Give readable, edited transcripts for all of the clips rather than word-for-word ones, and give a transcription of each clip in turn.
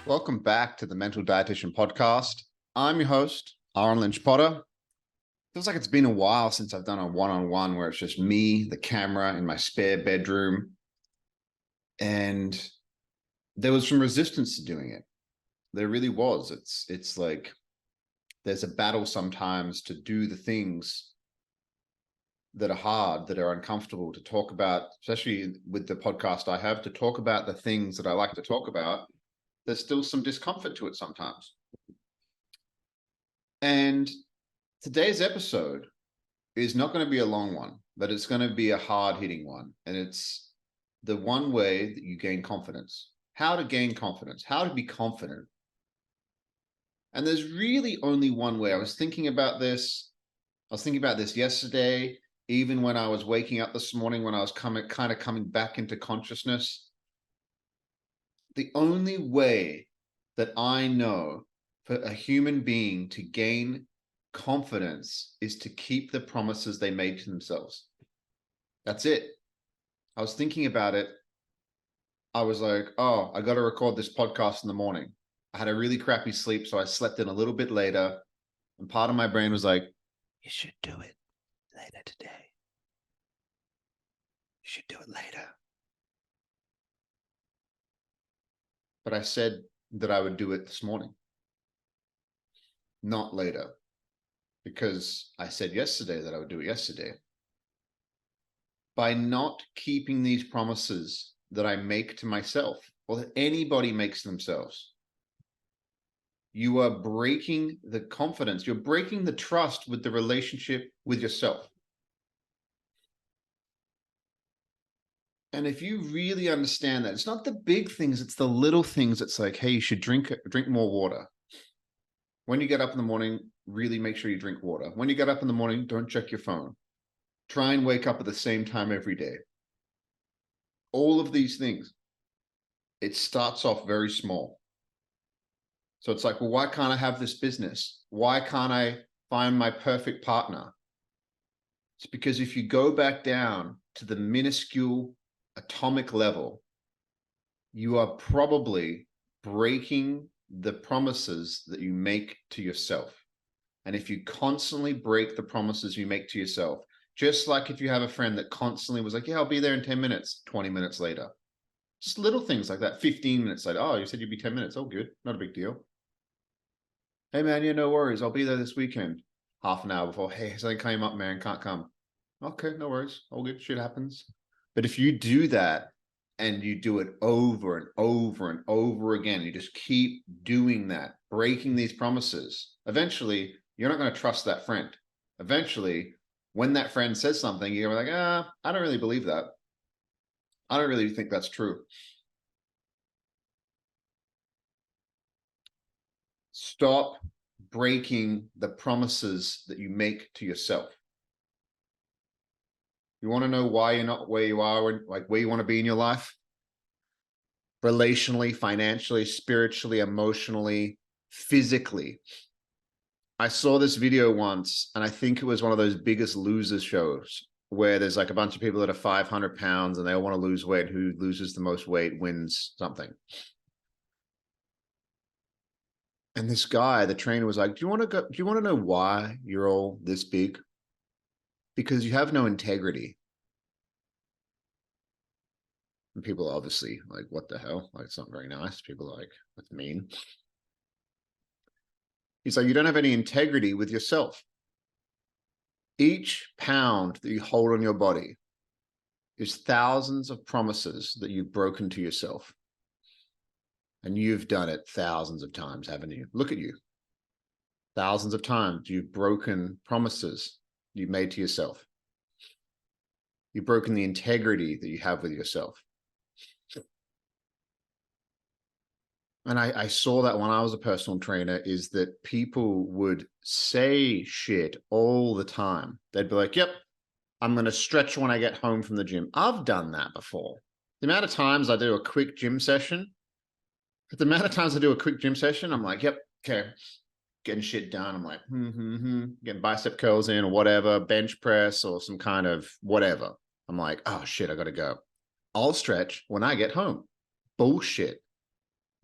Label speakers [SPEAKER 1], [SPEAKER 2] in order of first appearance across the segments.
[SPEAKER 1] Welcome back to the Mental Dietitian Podcast. I'm your host, Ahren Lynch-potter. Feels like it's been a while since I've done a one-on-one where it's just me, the camera, in my spare bedroom. And there was some resistance to doing it. There really was. It's like there's a battle sometimes to do the things that are hard, that are uncomfortable to talk about, especially with the podcast I have, to talk about the things that I like to talk about. There's still some discomfort to it sometimes. And today's episode is not going to be a long one, but it's going to be a hard-hitting one. And it's the one way that you gain confidence. How to gain confidence, how to be confident. And there's really only one way. I was thinking about this yesterday, even when I was waking up this morning, when I was kind of coming back into consciousness. The only way that I know for a human being to gain confidence is to keep the promises they made to themselves. That's it. I was thinking about it. I was like, oh, I got to record this podcast in the morning. I had a really crappy sleep, so I slept in a little bit later. And part of my brain was like, you should do it later today. You should do it later. But I said that I would do it this morning, not later, because I said yesterday that I would do it yesterday. By not keeping these promises that I make to myself, or that anybody makes themselves, you are breaking the confidence, you're breaking the trust with the relationship with yourself. And if you really understand that, it's not the big things, it's the little things. It's like, hey, you should drink more water. When you get up in the morning, really make sure you drink water. When you get up in the morning, don't check your phone. Try and wake up at the same time every day. All of these things, it starts off very small. So it's like, well, why can't I have this business? Why can't I find my perfect partner? It's because if you go back down to the minuscule atomic level, you are probably breaking the promises that you make to yourself. And if you constantly break the promises you make to yourself, just like if you have a friend that constantly was like, yeah, I'll be there in 10 minutes, 20 minutes later, just little things like that, 15 minutes later, oh, you said you'd be 10 minutes. Oh, good. Not a big deal. Hey, man, yeah, no worries. I'll be there this weekend. Half an hour before, hey, something came up, man, can't come. Okay, no worries. All good. Shit happens. But if you do that and you do it over and over and over again, you just keep doing that, breaking these promises, eventually you're not going to trust that friend. Eventually, when that friend says something, you're like, I don't really believe that. I don't really think that's true. Stop breaking the promises that you make to yourself. You want to know why you're not where you are, like where you want to be in your life? Relationally, financially, spiritually, emotionally, physically. I saw this video once, and I think it was one of those Biggest Losers shows where there's like a bunch of people that are 500 pounds and they all want to lose weight. Who loses the most weight wins something. And this guy, the trainer, was like, do you want to know why you're all this big? Because you have no integrity. And people are obviously like, what the hell? Like, it's not very nice. People are like, that's mean. He's like, you don't have any integrity with yourself. Each pound that you hold on your body is thousands of promises that you've broken to yourself. And you've done it thousands of times, haven't you? Look at you. Thousands of times you've broken promises you've made to yourself. You've broken the integrity that you have with yourself. And I saw that when I was a personal trainer, is that people would say shit all the time. They'd be like, yep, I'm going to stretch when I get home from the gym. I've done that before. The amount of times I do a quick gym session, I'm like, yep, okay, getting shit done. I'm like, getting bicep curls in or whatever, bench press or some kind of whatever. I'm like, oh shit, I got to go. I'll stretch when I get home. Bullshit.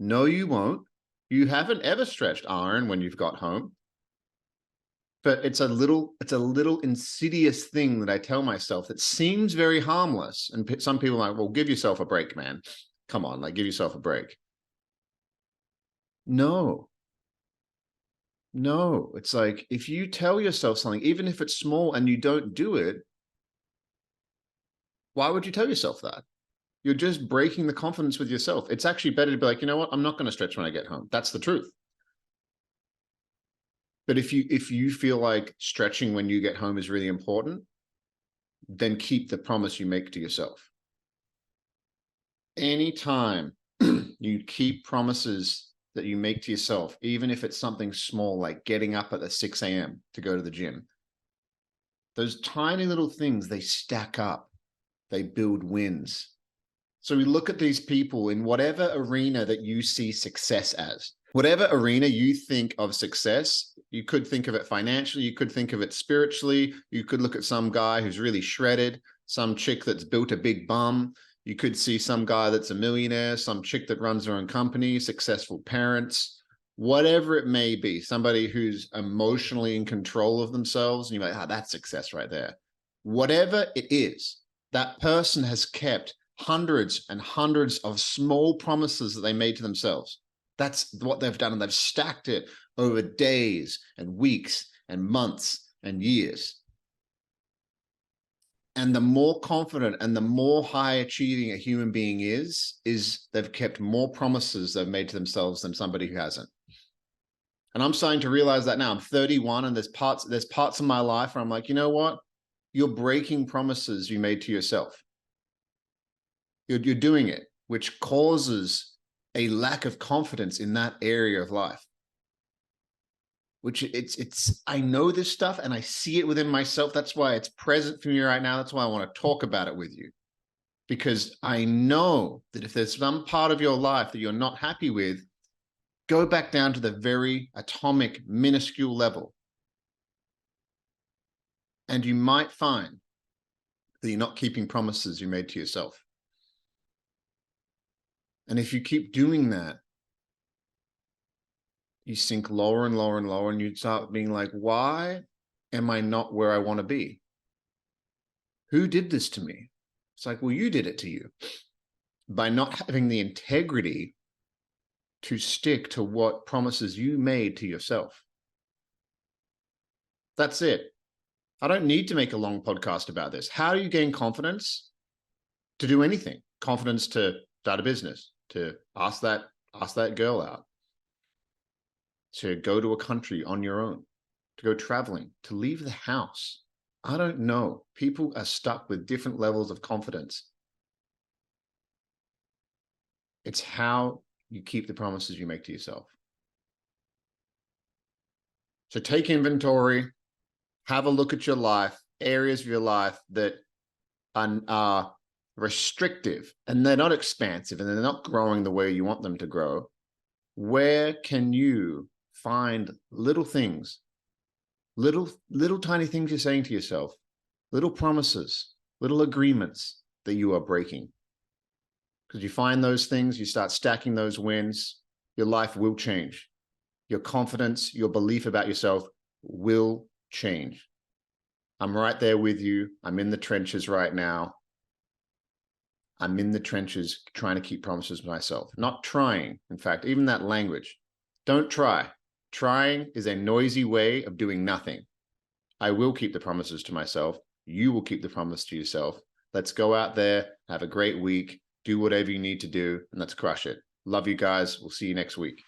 [SPEAKER 1] No, you won't. You haven't ever stretched, Ahren, when you've got home. But it's a little insidious thing that I tell myself that seems very harmless. And some people are like, well, give yourself a break, man. Come on, like, give yourself a break. No. No, it's like, if you tell yourself something, even if it's small and you don't do it, why would you tell yourself that? You're just breaking the confidence with yourself. It's actually better to be like, you know what? I'm not going to stretch when I get home. That's the truth. But if you feel like stretching when you get home is really important, then keep the promise you make to yourself. Anytime you keep promises that you make to yourself, even if it's something small, like getting up at the 6 a.m. to go to the gym, those tiny little things, they stack up, they build wins. So we look at these people in whatever arena that you see success as, whatever arena you think of success. You could think of it financially, you could think of it spiritually, you could look at some guy who's really shredded, some chick that's built a big bum. You could see some guy that's a millionaire, some chick that runs her own company, successful parents, whatever it may be, somebody who's emotionally in control of themselves. And you're like, that's success right there. Whatever it is, that person has kept hundreds and hundreds of small promises that they made to themselves. That's what they've done. And they've stacked it over days and weeks and months and years. And the more confident and the more high achieving a human being is they've kept more promises they've made to themselves than somebody who hasn't. And I'm starting to realize that now. I'm 31 and there's parts of my life where I'm like, you know what? You're breaking promises you made to yourself. You're doing it, which causes a lack of confidence in that area of life. Which I know this stuff and I see it within myself. That's why it's present for me right now. That's why I want to talk about it with you. Because I know that if there's some part of your life that you're not happy with, go back down to the very atomic, minuscule level. And you might find that you're not keeping promises you made to yourself. And if you keep doing that, you sink lower and lower and lower, and you start being like, why am I not where I want to be? Who did this to me? It's like, well, you did it to you by not having the integrity to stick to what promises you made to yourself. That's it. I don't need to make a long podcast about this. How do you gain confidence to do anything? Confidence to start a business, to ask that girl out, to go to a country on your own, to go traveling, to leave the house. I don't know. People are stuck with different levels of confidence. It's how you keep the promises you make to yourself. So take inventory, have a look at your life, areas of your life that are restrictive and they're not expansive and they're not growing the way you want them to grow. Where can you find little things, little tiny things you're saying to yourself, little promises, little agreements that you are breaking? Because you find those things, you start stacking those wins, your life will change. Your confidence, your belief about yourself will change. I'm right there with you. I'm in the trenches right now. I'm in the trenches trying to keep promises to myself, not trying. In fact, even that language, don't try. Trying is a noisy way of doing nothing. I will keep the promises to myself. You will keep the promise to yourself. Let's go out there, have a great week, do whatever you need to do, and let's crush it. Love you guys. We'll see you next week.